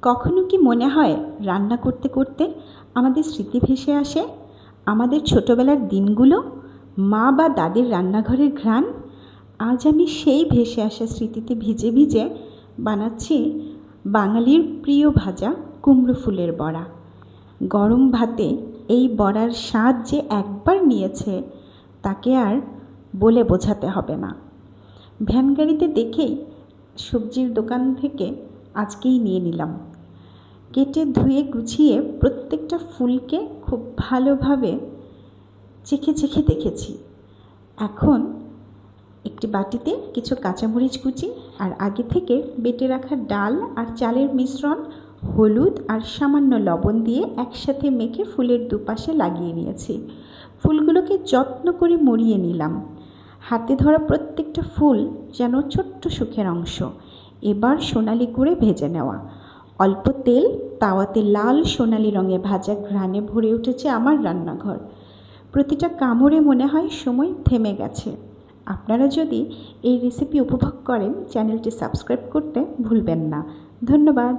কখনো কি মনে হয় রান্না করতে করতে আমাদের স্মৃতি ভেসে আসে? আমাদের ছোটোবেলার দিনগুলো, মা বা দাদির রান্নাঘরের ঘ্রাণ। আজ আমি সেই ভেসে আসা স্মৃতিতে ভিজে ভিজে বানাচ্ছি বাঙালির প্রিয় ভাজা কুমড়ো ফুলের বড়া। গরম ভাতে এই বড়ার স্বাদ যে একবার নিয়েছে তাকে আর বলে বোঝাতে হবে না। ভ্যান গাড়িতে দেখেই সবজির দোকান থেকে আজকেই নিয়ে নিলাম। কেটে ধুয়ে গুছিয়ে প্রত্যেকটা ফুলকে খুব ভালোভাবে চেখে চেখে দেখেছি। এখন একটি বাটিতে কিছু কাঁচামরিচ কুচি আর আগে থেকে বেটে রাখা ডাল আর চালের মিশ্রণ, হলুদ আর সামান্য লবণ দিয়ে একসাথে মেখে ফুলের দুপাশে লাগিয়ে নিয়েছি। ফুলগুলোকে যত্ন করে মুড়িয়ে নিলাম। হাতে ধরা প্রত্যেকটা ফুল যেন ছোট্ট সুখের অংশ। এবার সোনালি করে ভেজে নেওয়া। অল্প তেল, তাওয়াতে লাল সোনালি রঙে ভাজা ঘ্রাণে ভরে উঠেছে আমার রান্নাঘর। প্রতিটা কামড়ে মনে হয় সময় থেমে গেছে। আপনারা যদি এই রেসিপি উপভোগ করেন, চ্যানেলটি সাবস্ক্রাইব করতে ভুলবেন না। ধন্যবাদ।